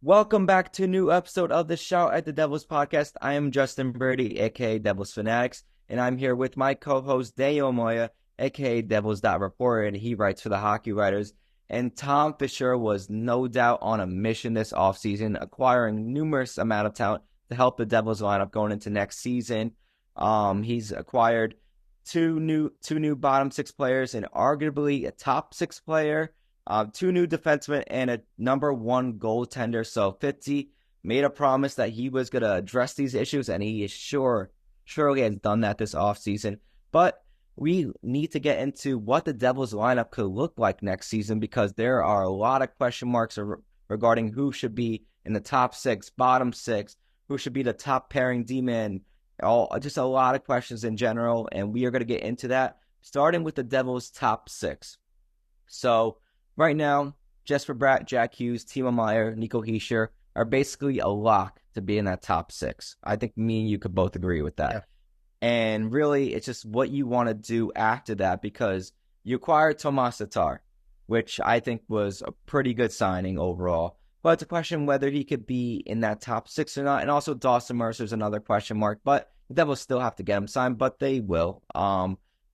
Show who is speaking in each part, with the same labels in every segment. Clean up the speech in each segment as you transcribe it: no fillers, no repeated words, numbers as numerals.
Speaker 1: Welcome back to a new episode of the Shout at the Devils podcast. I am Justin Brady, aka Devils Fanatics, and I'm here with my co-host Daniel Amoia, aka devils.report, and he writes for the Hockey Writers. And Tom Fisher was no doubt on a mission this offseason, acquiring numerous amount of talent to help the Devils lineup going into next season. He's acquired two new bottom six players and arguably a top six player, two new defensemen, and a number one goaltender. So Fitzy made a promise that he was going to address these issues, and he is surely has done that this offseason. But we need to get into what the Devils lineup could look like next season, because there are a lot of question marks regarding who should be in the top six, bottom six, who should be the top pairing D-man, just a lot of questions in general, and we are going to get into that, starting with the Devils' top six. So right now, Jesper Bratt, Jack Hughes, Timo Meier, Nico Hischier are basically a lock to be in that top six. I think me and you could both agree with that.
Speaker 2: Yeah.
Speaker 1: And really, it's just what you want to do after that, because you acquired Tomas Tatar, which I think was a pretty good signing overall. But it's a question whether he could be in that top six or not. And also Dawson Mercer's another question mark. But the Devils still have to get him signed, but they will.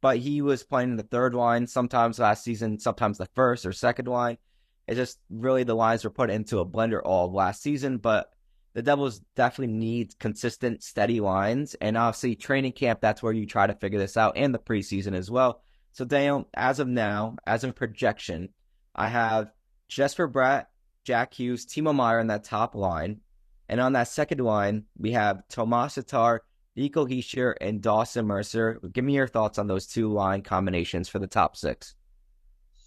Speaker 1: But he was playing in the third line sometimes last season, sometimes the first or second line. It's just really the lines were put into a blender all of last season. But the Devils definitely need consistent, steady lines. And obviously, training camp, that's where you try to figure this out, and the preseason as well. So, Daniel, as of now, as in projection, I have Jesper Bratt, Jack Hughes, Timo Meier in that top line. And on that second line, we have Tomas Tatar, Nico Hischier, and Dawson Mercer. Give me your thoughts on those two line combinations for the top six.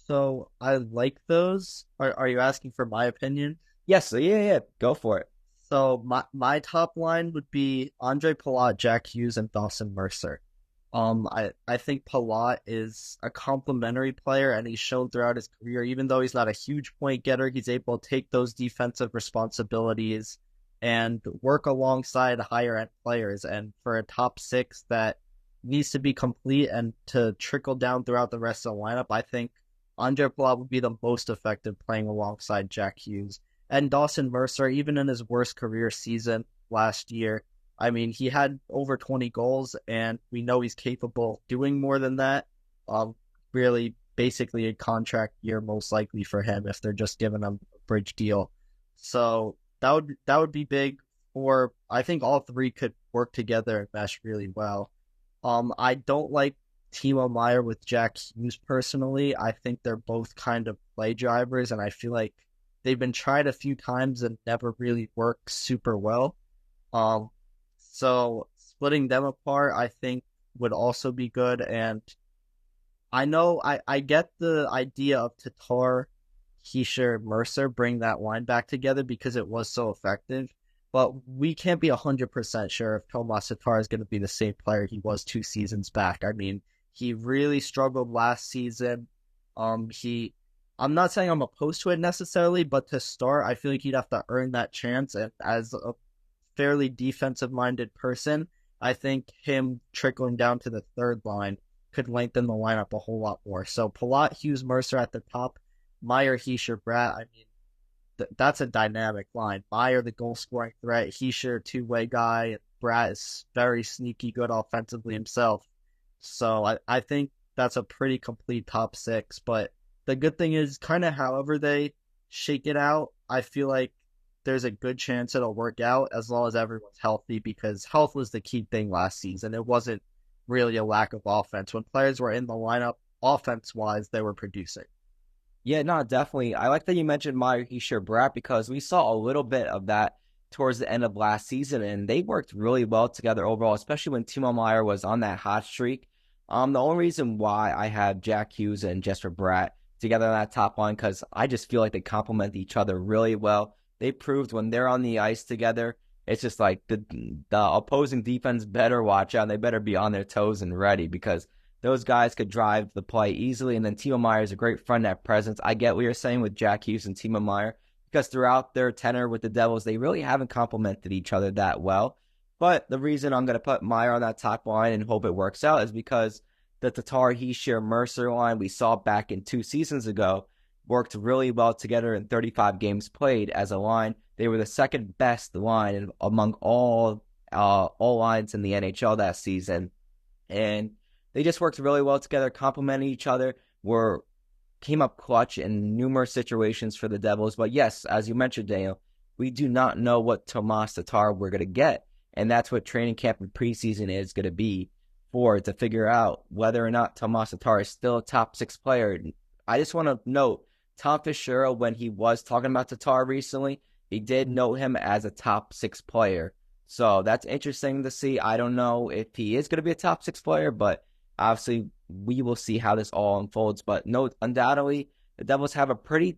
Speaker 2: So I like those. Are you asking for my opinion?
Speaker 1: Yes, yeah, go for it.
Speaker 2: So my top line would be Andre Palat, Jack Hughes, and Dawson Mercer. I think Palat is a complementary player, and he's shown throughout his career, even though he's not a huge point getter, he's able to take those defensive responsibilities and work alongside higher end players. And for a top six that needs to be complete and to trickle down throughout the rest of the lineup, I think Andre Palat would be the most effective playing alongside Jack Hughes. And Dawson Mercer, even in his worst career season last year, I mean, he had over 20 goals, and we know he's capable of doing more than that. Really, basically a contract year most likely for him if they're just giving him a bridge deal. So that would be big. Or I think all three could work together and mesh really well. I don't like Timo Meier with Jack Hughes personally. I think they're both kind of play drivers, and I feel like they've been tried a few times and never really worked super well. So splitting them apart, I think, would also be good. And I know I get the idea of Tatar, Hischier, Mercer bring that line back together because it was so effective. But we can't be 100% sure if Tomas Tatar is going to be the same player he was 2 seasons back. I mean, he really struggled last season. I'm not saying I'm opposed to it necessarily, but to start, I feel like he'd have to earn that chance. And as a fairly defensive-minded person, I think him trickling down to the third line could lengthen the lineup a whole lot more. So Palat, Hughes, Mercer at the top, Meier, Hischier, Bratt. I mean, that's a dynamic line. Meier, the goal-scoring threat, Hischier, two-way guy, and Bratt is very sneaky good offensively himself. So I think that's a pretty complete top six. But the good thing is, kind of however they shake it out, I feel like there's a good chance it'll work out as long as everyone's healthy, because health was the key thing last season. It wasn't really a lack of offense. When players were in the lineup, offense-wise, they were producing.
Speaker 1: Yeah, no, definitely. I like that you mentioned Meier, Hischier, Bratt, because we saw a little bit of that towards the end of last season, and they worked really well together overall, especially when Timo Meier was on that hot streak. The only reason why I have Jack Hughes and Jesper Bratt together on that top line, because I just feel like they complement each other really well. They proved when they're on the ice together, it's just like the opposing defense better watch out, and they better be on their toes and ready, because those guys could drive the play easily. And then Timo Meier is a great front net presence. I get what you're saying with Jack Hughes and Timo Meier, because throughout their tenure with the Devils, they really haven't complemented each other that well. But the reason I'm going to put Meier on that top line and hope it works out is because the Tatar, Hischier, Mercer line we saw back in 2 seasons ago worked really well together in 35 games played as a line. They were the second best line among all lines in the NHL that season, and they just worked really well together, complementing each other. Were came up clutch in numerous situations for the Devils. But yes, as you mentioned, Daniel, we do not know what Tomas Tatar we're going to get. And that's what training camp and preseason is going to be for, to figure out whether or not Tomas Tatar is still a top six player. I just want to note, Tom Fischero, when he was talking about Tatar recently, he did note him as a top six player. So that's interesting to see. I don't know if he is going to be a top six player, but obviously we will see how this all unfolds. But no, undoubtedly, the Devils have a pretty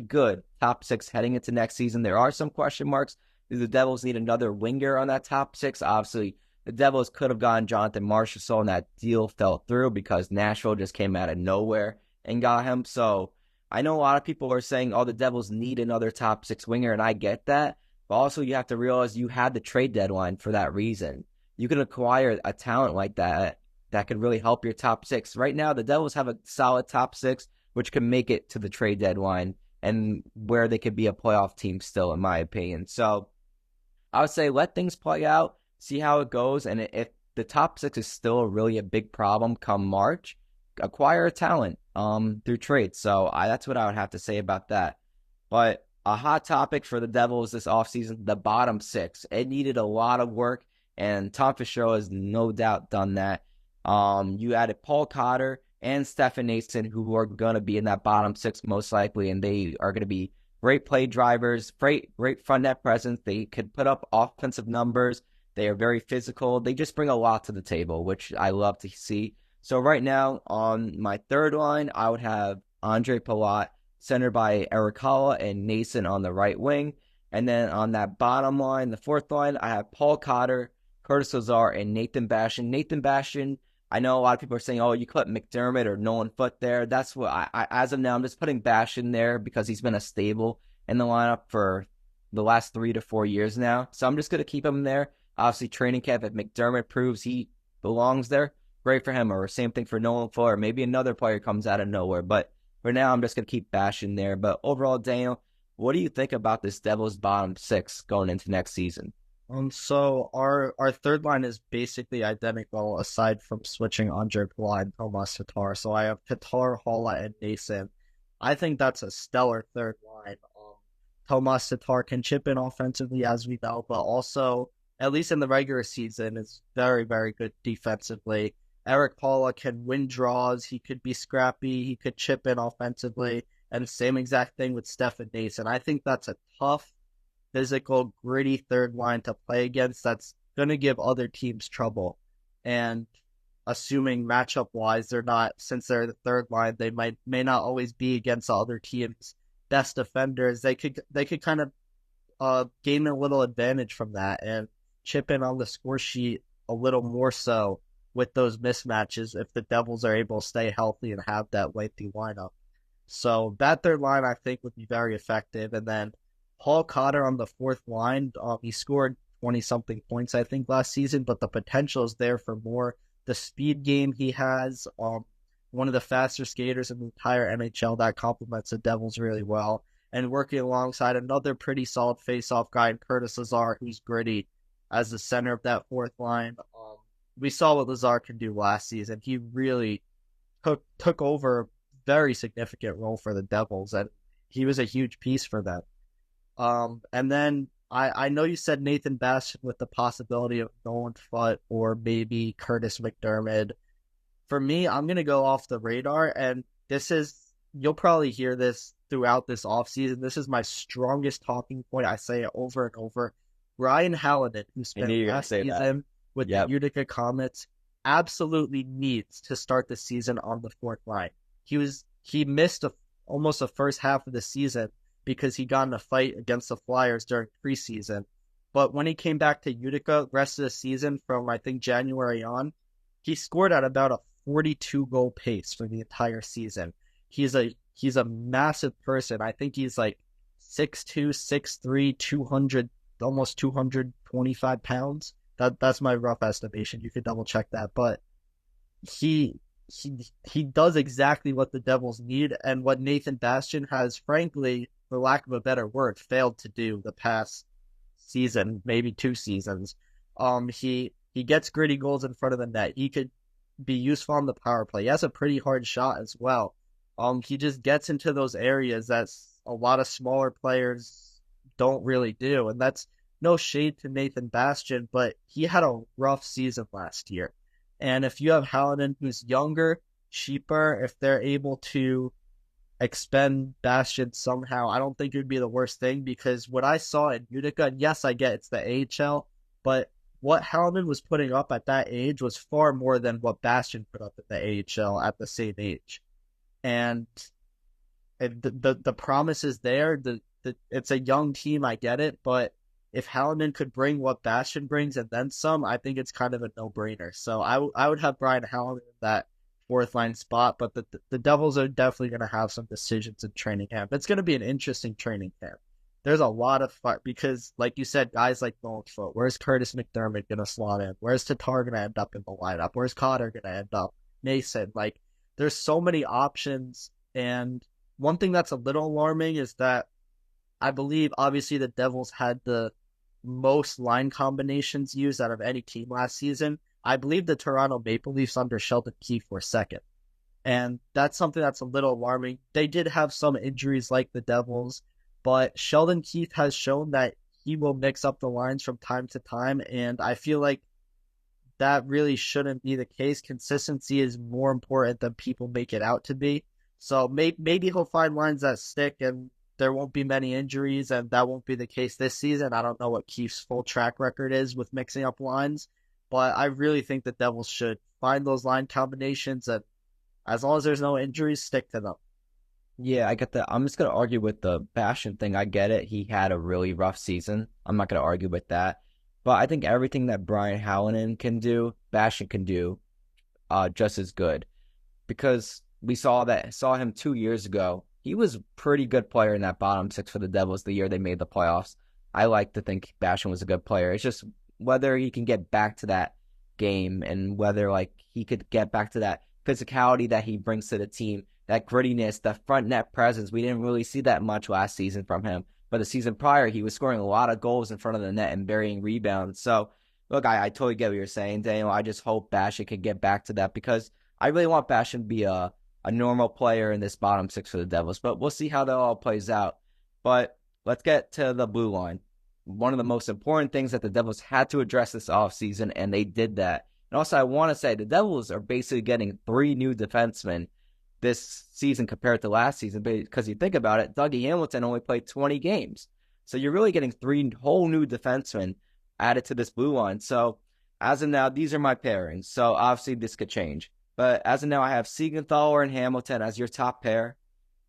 Speaker 1: good top six heading into next season. There are some question marks. Do the Devils need another winger on that top six? Obviously, the Devils could have gotten Jonathan Marchessault, and that deal fell through because Nashville just came out of nowhere and got him. So I know a lot of people are saying, oh, the Devils need another top six winger, and I get that. But also, you have to realize you had the trade deadline for that reason. You can acquire a talent like that could really help your top six. Right now, the Devils have a solid top six, which can make it to the trade deadline and where they could be a playoff team still, in my opinion. So I would say let things play out, see how it goes. And if the top six is still really a big problem come March, acquire a talent through trade. So that's what I would have to say about that. But a hot topic for the Devils this offseason, the bottom six. It needed a lot of work, and Tom Fischero has no doubt done that. You added Paul Cotter and Stefan Noesen, who are going to be in that bottom six most likely, and they are going to be great play drivers, great front net presence. They could put up offensive numbers. They are very physical. They just bring a lot to the table, which I love to see. So right now, on my third line, I would have Andre Palat, centered by Erik Haula and Noesen on the right wing. And then on that bottom line, the fourth line, I have Paul Cotter, Curtis Lazar, and Nathan Bastian. Nathan Bastian, I know a lot of people are saying, oh, you put McDermott or Nolan Foote there. That's what I as of now, I'm just putting Bastian there because he's been a stable in the lineup for the last 3 to 4 years now. So I'm just going to keep him there. Obviously, training camp, if McDermott proves he belongs there, great for him. Or same thing for Nolan Foote, or maybe another player comes out of nowhere. But for now, I'm just going to keep Bastian there. But overall, Daniel, what do you think about this Devils bottom six going into next season?
Speaker 2: So our third line is basically identical aside from switching Andre Palat and Tomas Tatar. So I have Tatar, Haula, and Noesen. I think that's a stellar third line. Tomas Tatar can chip in offensively, as we know, but also, at least in the regular season, is very, very good defensively. Erik Haula can win draws. He could be scrappy. He could chip in offensively. And the same exact thing with Stefan Noesen. I think that's a tough, physical, gritty third line to play against that's going to give other teams trouble. And assuming matchup-wise, since they're the third line, they may not always be against the other team's best defenders. They could kind of gain a little advantage from that and chip in on the score sheet a little more so with those mismatches if the Devils are able to stay healthy and have that lengthy lineup. So that third line, I think, would be very effective. And then Paul Cotter on the fourth line, he scored 20-something points, I think, last season, but the potential is there for more. The speed game he has, one of the faster skaters in the entire NHL, that complements the Devils really well. And working alongside another pretty solid face-off guy in Curtis Lazar, who's gritty as the center of that fourth line. We saw what Lazar can do last season. He really took over a very significant role for the Devils, and he was a huge piece for them. And then I know you said Nathan Bastian with the possibility of Nolan Foote or maybe Curtis McDermott. For me, I'm going to go off the radar, and you'll probably hear this throughout this offseason. This is my strongest talking point. I say it over and over. Ryan Hallinan, who spent last season with the Utica Comets, absolutely needs to start the season on the fourth line. He missed almost the first half of the season because he got in a fight against the Flyers during preseason. But when he came back to Utica, rest of the season from, I think, January on, he scored at about a 42-goal pace for the entire season. He's a massive person. I think he's like 6'2", 6'3", 200, almost 225 pounds. That's my rough estimation. You could double check that. But he does exactly what the Devils need, and what Nathan Bastian has, frankly, for lack of a better word, failed to do the past season, maybe 2 seasons. He gets gritty goals in front of the net. He could be useful on the power play. He has a pretty hard shot as well. He just gets into those areas that a lot of smaller players don't really do, and that's no shade to Nathan Bastian, but he had a rough season last year. And if you have Hallinan, who's younger, cheaper, if they're able to expend Bastian somehow, I don't think it would be the worst thing, because what I saw in Utica, and yes, I get it's the AHL, but what Hallinan was putting up at that age was far more than what Bastian put up at the AHL at the same age. And the promise is there. It's a young team, I get it, but if Hallinan could bring what Bastian brings and then some, I think it's kind of a no-brainer. So I would have Brian Hallinan in that fourth line spot, but the Devils are definitely going to have some decisions in training camp. It's going to be an interesting training camp. There's a lot of fun because, like you said, guys like Bonefoot, where's Curtis McDermott going to slot in? Where's Tatar going to end up in the lineup? Where's Cotter going to end up? Mason, like, there's so many options. And one thing that's a little alarming is that I believe, obviously, the Devils had the most line combinations used out of any team last season. I believe the Toronto Maple Leafs under Sheldon Keefe were second. And that's something that's a little alarming. They did have some injuries like the Devils, but Sheldon Keefe has shown that he will mix up the lines from time to time, and I feel like that really shouldn't be the case. Consistency is more important than people make it out to be. So maybe he'll find lines that stick, and there won't be many injuries, and that won't be the case this season. I don't know what Keefe's full track record is with mixing up lines, but I really think the Devils should find those line combinations, and as long as there's no injuries, stick to them.
Speaker 1: Yeah, I get that. I'm just going to argue with the Bastian thing. I get it. He had a really rough season. I'm not going to argue with that. But I think everything that Brian Hallinan can do, Bastian can do just as good. Because we saw him 2 years ago. He was a pretty good player in that bottom six for the Devils the year they made the playoffs. I like to think Bastian was a good player. It's just whether he can get back to that game and whether like he could get back to that physicality that he brings to the team, that grittiness, the front net presence. We didn't really see that much last season from him. But the season prior, he was scoring a lot of goals in front of the net and burying rebounds. So, look, I totally get what you're saying, Daniel. I just hope Bastian can get back to that because I really want Bastian to be a normal player in this bottom six for the Devils. But we'll see how that all plays out. But let's get to the blue line. One of the most important things that the Devils had to address this offseason, and they did that. And also, I want to say the Devils are basically getting 3 new defensemen this season compared to last season, because you think about it, Dougie Hamilton only played 20 games. So you're really getting 3 whole new defensemen added to this blue line. So as of now, these are my pairings. So obviously this could change. But as of now, I have Siegenthaler and Hamilton as your top pair,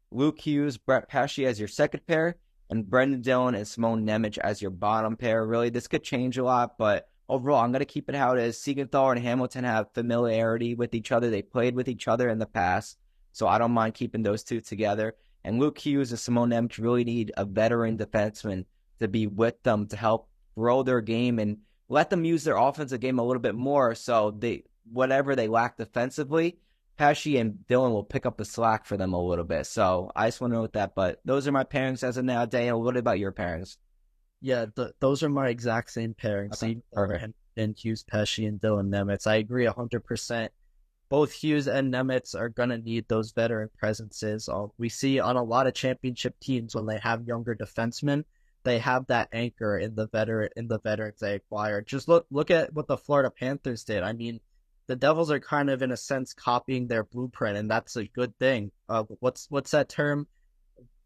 Speaker 1: Luke Hughes, Brett Pesce as your second pair, and Brendan Dillon and Simone Nemec as your bottom pair. Really, this could change a lot, but overall, I'm going to keep it how it is. Siegenthaler and Hamilton have familiarity with each other. They played with each other in the past. So I don't mind keeping those two together. And Luke Hughes and Simone Nemec really need a veteran defenseman to be with them to help grow their game and let them use their offensive game a little bit more. So whatever they lack defensively, Pesce and Dillon will pick up the slack for them a little bit. So I just want to note that. But those are my pairings as of now. Daniel, what about your pairings?
Speaker 2: Yeah, those are my exact same pairings.
Speaker 1: Okay, perfect.
Speaker 2: And Hughes, Pesce, and Dylan Nemec. I agree 100%. Both Hughes and Nemec are going to need those veteran presences. We see on a lot of championship teams when they have younger defensemen, they have that anchor in the veterans they acquired. Just look at what the Florida Panthers did. I mean, the Devils are kind of in a sense copying their blueprint, and that's a good thing. What's that term?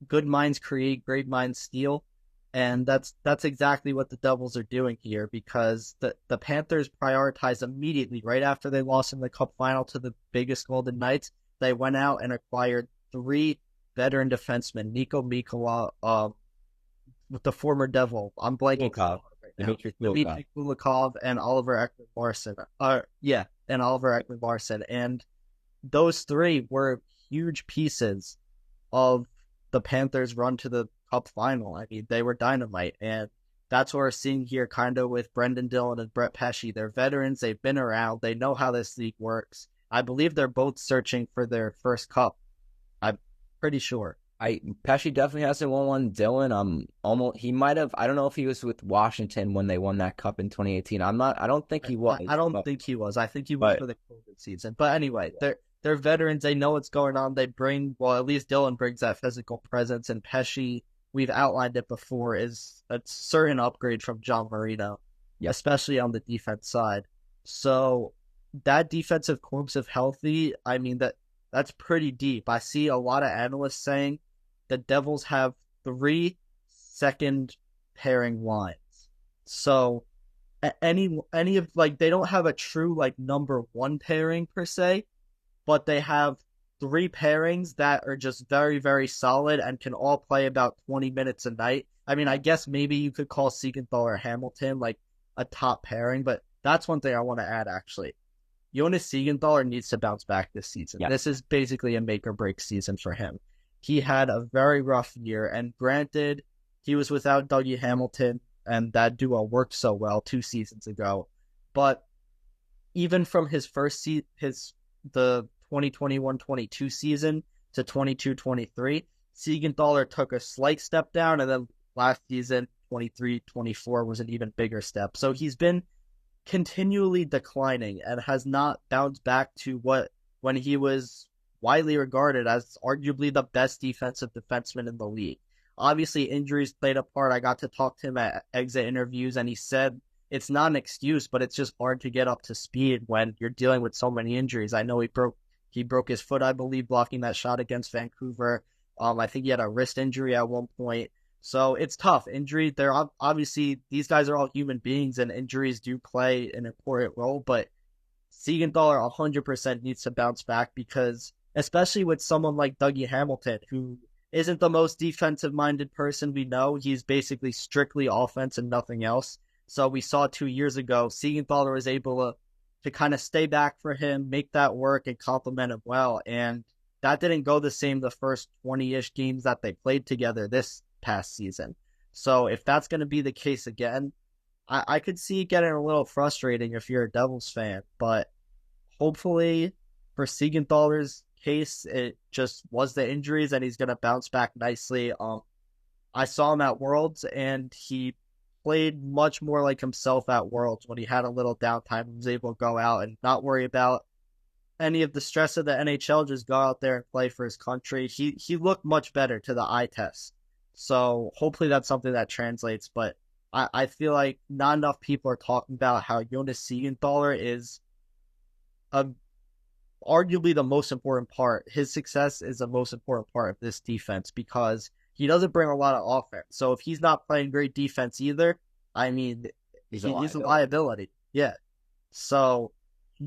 Speaker 2: Good minds create, great minds steal. And that's exactly what the Devils are doing here, because the Panthers prioritized immediately right after they lost in the Cup final to the biggest Golden Knights. They went out and acquired 3 veteran defensemen, Nico Mikula, with the former Devil. I'm blanking right now. Dmitry Kulikov and Oliver Ekman-Larsson. And Oliver Ekman-Larsson. And those 3 were huge pieces of the Panthers' run to the Cup final. I mean, they were dynamite, and that's what we're seeing here kind of with Brendan Dillon and Brett Pesce. They're veterans, they've been around, they know how this league works. I believe they're both searching for their first cup. I'm pretty sure.
Speaker 1: Pesci definitely hasn't won one. Dylan, almost he might have. I don't know if he was with Washington when they won that cup in 2018. I'm not. I don't think he
Speaker 2: I
Speaker 1: was,
Speaker 2: don't think he was. I think he was
Speaker 1: but
Speaker 2: for the COVID season. But anyway, they're veterans. They know what's going on. They bring, well, at least Dylan brings that physical presence, and Pesci, we've outlined it before, is a certain upgrade from John Marino,
Speaker 1: yep.
Speaker 2: especially on the defense side. So that defensive corps, if healthy, I mean that's pretty deep. I see a lot of analysts saying the Devils have three second pairing lines. So any of, like, they don't have a true like number one pairing per se, but they have three pairings that are just very, very solid and can all play about 20 minutes a night. I mean, I guess maybe you could call Siegenthaler or Hamilton like a top pairing, but that's one thing I want to add actually. Jonas Siegenthaler needs to bounce back this season.
Speaker 1: Yeah.
Speaker 2: This is basically a make or break season for him. He had a very rough year, and granted, he was without Dougie Hamilton, and that duo worked so well 2 seasons ago. But even from his the 2021-22 season to 22-23, Siegenthaler took a slight step down, and then last season 23-24 was an even bigger step. So he's been continually declining and has not bounced back to when he was widely regarded as arguably the best defensive defenseman in the league. Obviously, injuries played a part. I got to talk to him at exit interviews, and he said it's not an excuse, but it's just hard to get up to speed when you're dealing with so many injuries. I know he broke his foot, I believe, blocking that shot against Vancouver. I think he had a wrist injury at one point. So it's tough. Injury, they're obviously, these guys are all human beings, and injuries do play an important role, but Siegenthaler 100% needs to bounce back because, especially with someone like Dougie Hamilton, who isn't the most defensive-minded person we know, he's basically strictly offense and nothing else. So we saw 2 years ago, Siegenthaler was able to kind of stay back for him, make that work, and complement him well, and that didn't go the same the first 20-ish games that they played together this past season. So if that's going to be the case again, I could see it getting a little frustrating if you're a Devils fan, but hopefully for Siegenthaler's case, it just was the injuries and he's going to bounce back nicely. I saw him at Worlds and he played much more like himself at Worlds when he had a little downtime and was able to go out and not worry about any of the stress of the NHL, just go out there and play for his country. He looked much better to the eye test. So hopefully that's something that translates, but I feel like not enough people are talking about how Jonas Siegenthaler is arguably the most important part. His success is the most important part of this defense because he doesn't bring a lot of offense. So if he's not playing great defense either, I mean, he's a liability. Yeah. So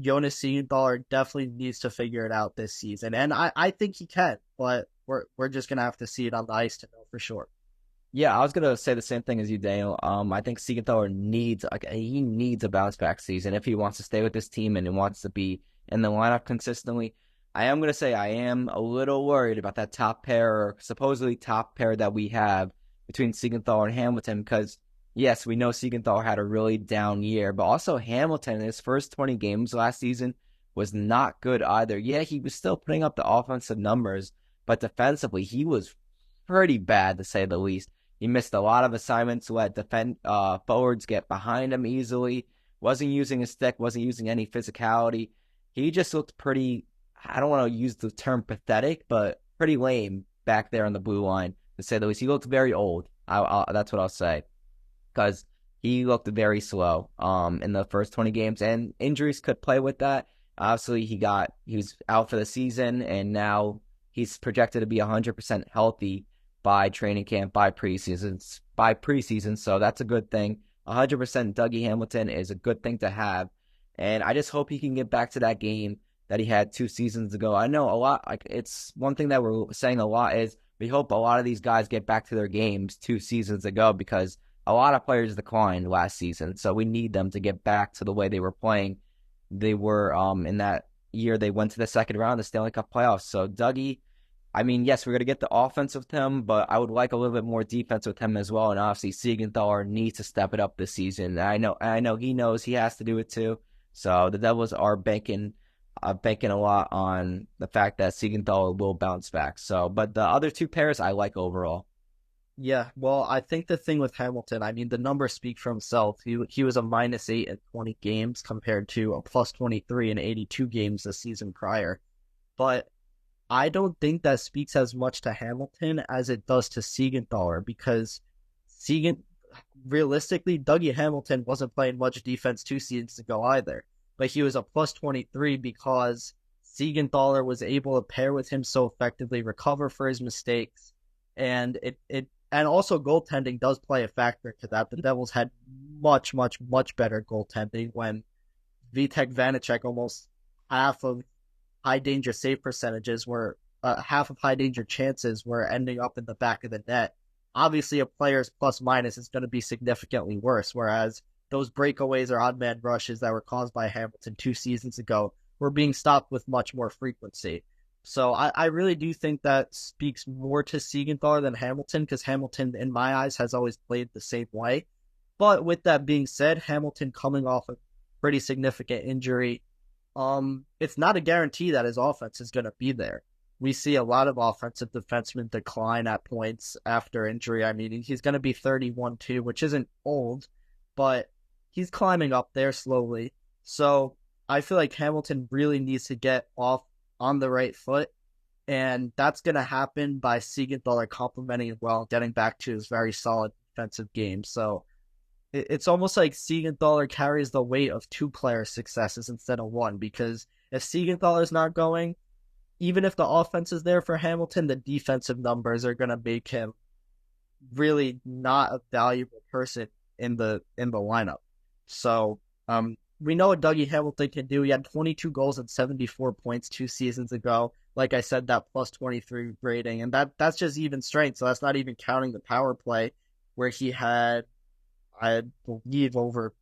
Speaker 2: Jonas Siegenthaler definitely needs to figure it out this season. And I think he can, but we're just going to have to see it on the ice to know for sure.
Speaker 1: Yeah, I was gonna say the same thing as you, Daniel. I think Siegenthaler needs a bounce back season if he wants to stay with this team and he wants to be in the lineup consistently. I am gonna say I am a little worried about that top pair, or supposedly top pair that we have between Siegenthaler and Hamilton, because yes, we know Siegenthaler had a really down year, but also Hamilton in his first 20 games last season was not good either. Yeah, he was still putting up the offensive numbers, but defensively he was pretty bad to say the least. He missed a lot of assignments, let forwards get behind him easily, wasn't using his stick, wasn't using any physicality. He just looked pretty, I don't want to use the term pathetic, but pretty lame back there on the blue line, to say the least. He looked very old. That's what I'll say, because he looked very slow in the first 20 games, and injuries could play with that. Obviously, he was out for the season, and now he's projected to be 100% healthy by training camp, by preseason. So that's a good thing. 100% Dougie Hamilton is a good thing to have. And I just hope he can get back to that game that he had 2 seasons ago. I know a lot, like, it's one thing that we're saying a lot is we hope a lot of these guys get back to their games 2 seasons ago, because a lot of players declined last season. So we need them to get back to the way they were playing. They were, in that year, they went to the second round of the Stanley Cup playoffs. So Dougie, I mean, yes, we're going to get the offense with him, but I would like a little bit more defense with him as well. And obviously, Siegenthaler needs to step it up this season. I know he knows he has to do it too. So the Devils are banking I'm banking a lot on the fact that Siegenthaler will bounce back. So, but the other two pairs I like overall.
Speaker 2: Yeah, well, I think the thing with Hamilton, I mean, the numbers speak for himself. He was a -8 in 20 games compared to a +23 in 82 games the season prior. But I don't think that speaks as much to Hamilton as it does to Siegenthaler because Siegent realistically, Dougie Hamilton wasn't playing much defense 2 seasons ago either. But he was a +23 because Siegenthaler was able to pair with him so effectively, recover for his mistakes, and and also goaltending does play a factor to that. The Devils had much, much, much better goaltending when Vitek Vanacek almost half of high danger save percentages were half of high danger chances were ending up in the back of the net. Obviously, a player's plus minus is going to be significantly worse, whereas those breakaways or odd man rushes that were caused by Hamilton 2 seasons ago were being stopped with much more frequency. So I really do think that speaks more to Siegenthaler than Hamilton because Hamilton, in my eyes, has always played the same way. But with that being said, Hamilton coming off a pretty significant injury, it's not a guarantee that his offense is going to be there. We see a lot of offensive defensemen decline at points after injury. I mean, he's going to be 31 too, which isn't old, but he's climbing up there slowly. So I feel like Hamilton really needs to get off on the right foot, and that's going to happen by Siegenthaler complementing it well, getting back to his very solid defensive game. So it's almost like Siegenthaler carries the weight of two player successes instead of one, because if Siegenthaler's not going, even if the offense is there for Hamilton, the defensive numbers are going to make him really not a valuable person in the lineup. So we know what Dougie Hamilton can do. He had 22 goals and 74 points 2 seasons ago. Like I said, that +23 rating, and that's just even strength. So that's not even counting the power play, where he had, I believe, over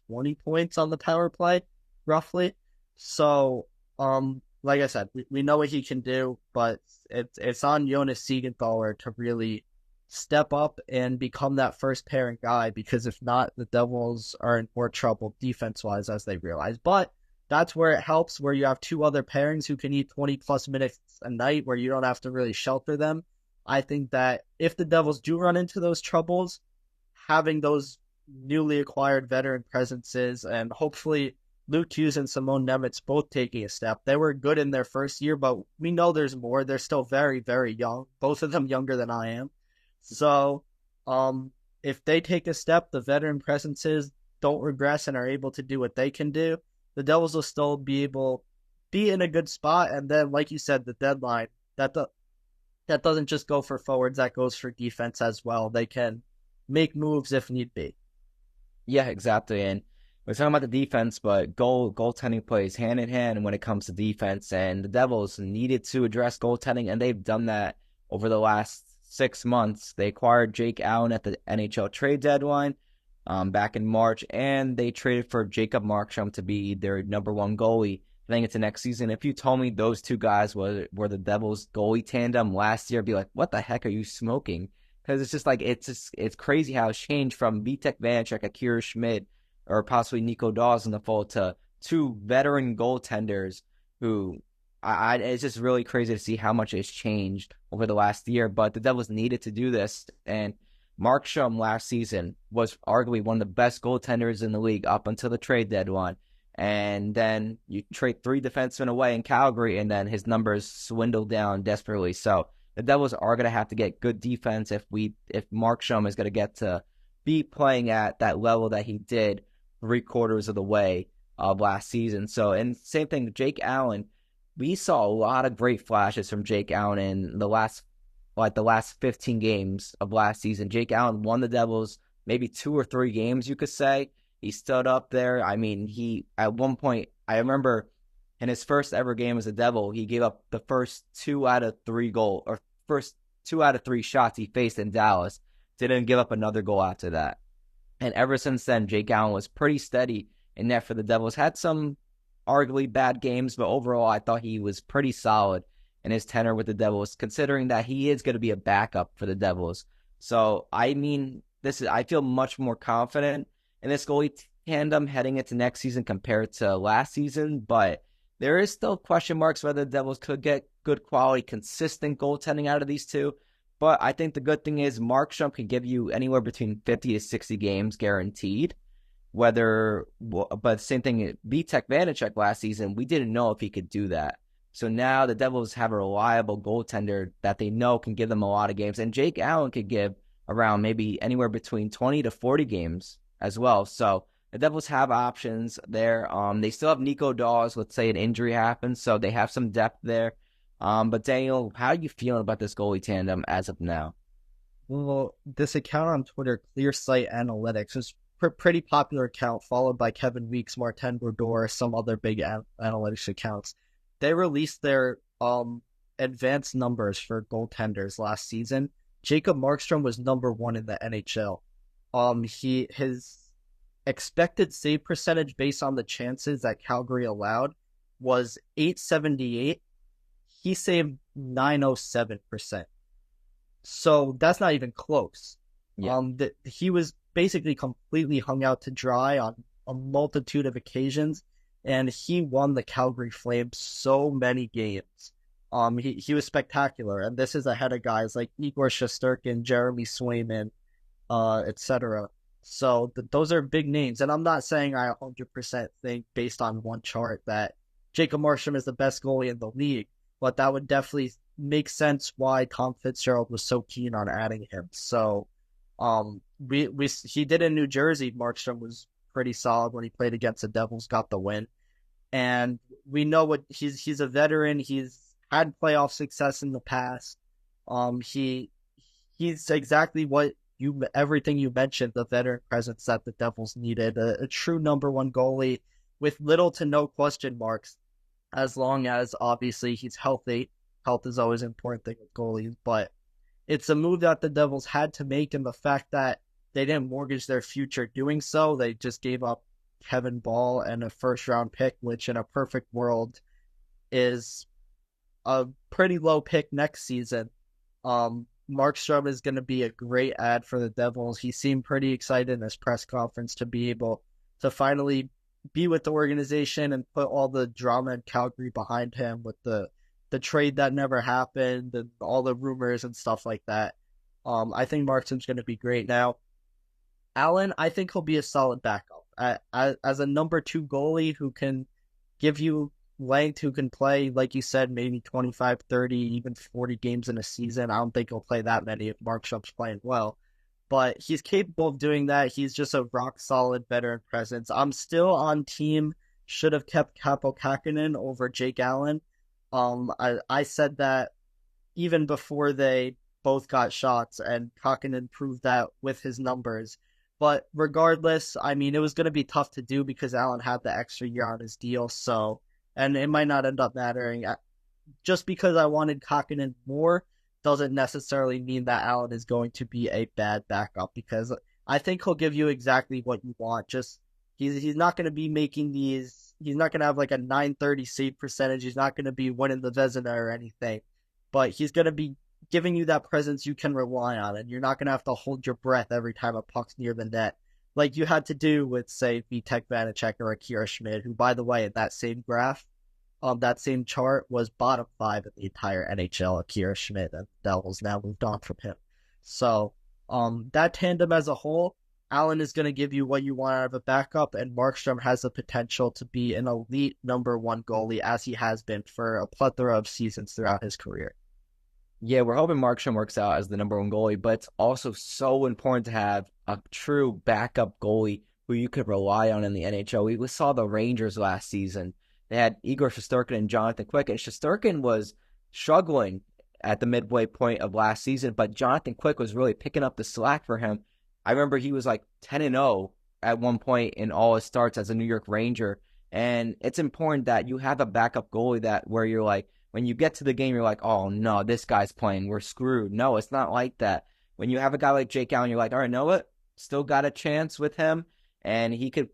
Speaker 2: 20 points on the power play, roughly. So, like I said, we know what he can do, but it's on Jonas Siegenthaler to really step up and become that first pairing guy, because if not, the Devils are in more trouble defense-wise, as they realize. But that's where it helps, where you have two other pairings who can eat 20-plus minutes a night, where you don't have to really shelter them. I think that if the Devils do run into those troubles, having those newly acquired veteran presences, and hopefully Luke Hughes and Simone Nemitz both taking a step. They were good in their first year, but we know there's more. They're still very, very young, both of them younger than I am. So if they take a step, the veteran presences don't regress and are able to do what they can do, the Devils will still be in a good spot. And then, like you said, the deadline, that doesn't just go for forwards, that goes for defense as well. They can make moves if need be.
Speaker 1: Yeah, exactly. And we're talking about the defense, but goaltending plays hand in hand when it comes to defense. And the Devils needed to address goaltending, and they've done that over the last 6 months. They acquired Jake Allen at the NHL trade deadline back in March, and they traded for Jacob Markstrom to be their number one goalie heading into next season. If you told me those two guys were the Devils goalie tandem last year, I'd be like, what the heck are you smoking? Because it's just like, it's crazy how it's changed from Vitek Vanacek, Akira Schmid, or possibly Nico Daws in the fold to two veteran goaltenders who it's just really crazy to see how much it's changed over the last year. But the Devils needed to do this, and Markstrom last season was arguably one of the best goaltenders in the league up until the trade deadline. And then you trade 3 defensemen away in Calgary, and then his numbers swindle down desperately. So the Devils are going to have to get good defense if Markstrom is going to get to be playing at that level that he did 3/4 of the way of last season. So, and same thing, Jake Allen. We saw a lot of great flashes from Jake Allen in the last 15 games of last season. Jake Allen won the Devils maybe 2 or 3 games, you could say. He stood up there. I mean, he, at one point, I remember in his first ever game as a Devil, he gave up the first 2 out of 3 shots he faced in Dallas. Didn't give up another goal after that. And ever since then, Jake Allen was pretty steady in net for the Devils. Had some arguably bad games, but overall, I thought he was pretty solid in his tenure with the Devils, considering that he is going to be a backup for the Devils. So, I mean, I feel much more confident in this goalie tandem heading into next season compared to last season, but There is still question marks whether the Devils could get good quality, consistent goaltending out of these two. But I think the good thing is Markstrom can give you anywhere between 50 to 60 games guaranteed. But same thing, Vitek Vanacek last season, we didn't know if he could do that. So now the Devils have a reliable goaltender that they know can give them a lot of games. And Jake Allen could give around maybe anywhere between 20 to 40 games as well. So the Devils have options there. They still have Nico Dawes, let's say an injury happens, so they have some depth there. But Daniel, how are you feeling about this goalie tandem as of now?
Speaker 2: Well, this account on Twitter, ClearSight Analytics, is pretty popular account, followed by Kevin Weeks, Martin Brodeur, some other big analytics accounts. They released their advanced numbers for goaltenders last season. Jacob Markstrom was number 1 in the NHL. His expected save percentage based on the chances that Calgary allowed was .878. He saved 907%. So that's not even close.
Speaker 1: Yeah.
Speaker 2: He was basically completely hung out to dry on a multitude of occasions, and he won the Calgary Flames so many games. He was spectacular, and this is ahead of guys like Igor Shesterkin, Jeremy Swayman, etc. So those are big names, and I'm not saying I 100% think based on one chart that Jacob Markstrom is the best goalie in the league, but that would definitely make sense why Tom Fitzgerald was so keen on adding him. So, he did in New Jersey. Markstrom was pretty solid when he played against the Devils, got the win, and we know what he's a veteran. He's had playoff success in the past. He's exactly what everything you mentioned, the veteran presence that the Devils needed, a true number 1 goalie with little to no question marks, as long as obviously he's healthy. Health is always an important thing with goalies, but it's a move that the Devils had to make, and the fact that they didn't mortgage their future doing so, they just gave up Kevin Ball and a first-round pick, which in a perfect world is a pretty low pick next season. Markstrom is going to be a great add for the Devils. He seemed pretty excited in his press conference to be able to finally be with the organization and put all the drama in Calgary behind him with the trade that never happened and all the rumors and stuff like that. I think Markstrom's going to be great. Now, Allen, I think he'll be a solid backup. As a number 2 goalie who can give you length, who can play, like you said, maybe 25, 30, even 40 games in a season. I don't think he'll play that many if Markstrom's playing well. But he's capable of doing that. He's just a rock-solid veteran presence. I'm still on team should have kept Kaapo Kähkönen over Jake Allen. I said that even before they both got shots, and Kähkönen proved that with his numbers. But regardless, I mean, it was going to be tough to do because Allen had the extra year on his deal. So, and it might not end up mattering. Just because I wanted Kähkönen more doesn't necessarily mean that Allen is going to be a bad backup, because I think he'll give you exactly what you want. Just he's not going to be making these. He's not going to have like a .930 save percentage. He's not going to be winning the Vezina or anything, but he's going to be giving you that presence you can rely on, and you're not going to have to hold your breath every time a puck's near the net, like you had to do with, say, Vitek Vanacek or Akira Schmid, who, by the way, in that same graph, that same chart, was bottom 5 in the entire NHL. Akira Schmid, and Devils now moved on from him. So, that tandem as a whole, Allen is going to give you what you want out of a backup, and Markstrom has the potential to be an elite number 1 goalie, as he has been for a plethora of seasons throughout his career.
Speaker 1: Yeah, we're hoping Markstrom works out as the number 1 goalie, but it's also so important to have a true backup goalie who you could rely on in the NHL. We saw the Rangers last season. They had Igor Shesterkin and Jonathan Quick, and Shesterkin was struggling at the midway point of last season, but Jonathan Quick was really picking up the slack for him. I remember he was like 10-0 at one point in all his starts as a New York Ranger, and it's important that you have a backup goalie that where you're like, when you get to the game, you're like, oh no, this guy's playing, we're screwed. No, it's not like that. When you have a guy like Jake Allen, you're like, all right, know what? Still got a chance with him, and he could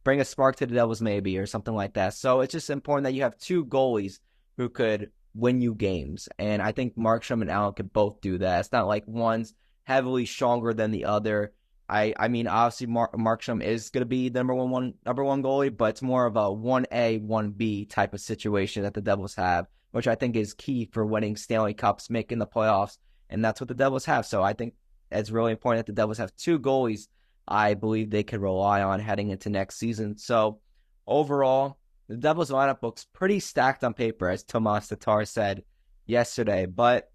Speaker 1: bring a spark to the Devils maybe, or something like that. So it's just important that you have 2 goalies who could win you games, and I think Markstrom and Allen could both do that. It's not like one's heavily stronger than the other. I mean, obviously Markstrom is going to be the number one goalie, but it's more of a 1A, 1B type of situation that the Devils have, which I think is key for winning Stanley Cups, making the playoffs, and that's what the Devils have. So I think it's really important that the Devils have two goalies I believe they could rely on heading into next season. So overall, the Devils lineup looks pretty stacked on paper, as Tomas Tatar said yesterday, but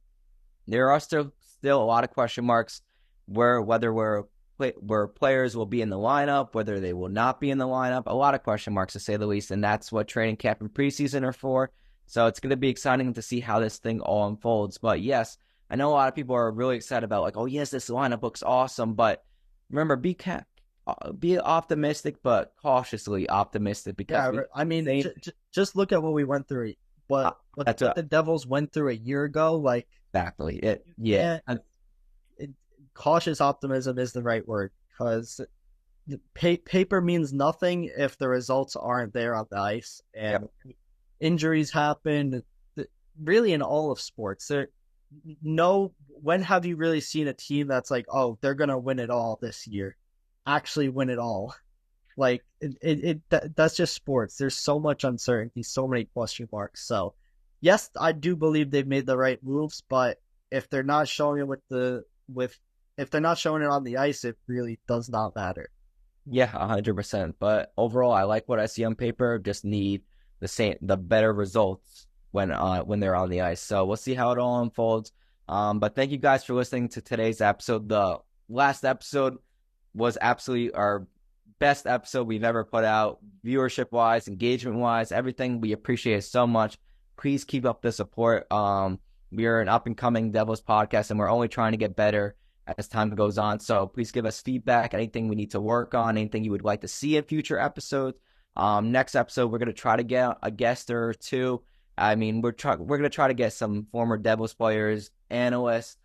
Speaker 1: there are still a lot of question marks where players will be in the lineup, whether they will not be in the lineup. A lot of question marks, to say the least, and that's what training camp and preseason are for. So it's going to be exciting to see how this thing all unfolds. But yes, I know a lot of people are really excited about, like, oh yes, this lineup looks awesome. But remember, be optimistic, but cautiously optimistic, because
Speaker 2: I mean, just look at what we went through. What the Devils went through a year ago, like
Speaker 1: exactly it. Yeah.
Speaker 2: Cautious optimism is the right word, because paper means nothing if the results aren't there on the ice, and injuries happen. Really, in all of sports, when have you really seen a team that's like, oh, they're gonna win it all this year, actually win it all? Like that's just sports. There's so much uncertainty, so many question marks. So yes, I do believe they've made the right moves, but if they're not showing it if they're not showing it on the ice, it really does not matter.
Speaker 1: Yeah, 100%. But overall, I like what I see on paper. Just need the better results when they're on the ice. So we'll see how it all unfolds. But thank you guys for listening to today's episode. The last episode was absolutely our best episode we've ever put out, viewership wise, engagement wise, everything. We appreciate it so much. Please keep up the support. We are an up and coming Devils podcast, and we're only trying to get better as time goes on. So please give us feedback, anything we need to work on, anything you would like to see in future episodes. Next episode, we're going to try to get a guest or two. I mean, we're going to try to get some former Devils players, analysts,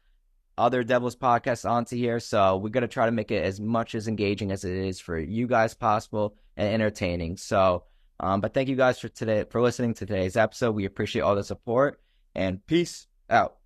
Speaker 1: other Devils podcasts onto here. So we're going to try to make it as much as engaging as it is for you guys possible and entertaining. So, but thank you guys for listening to today's episode. We appreciate all the support, and peace out.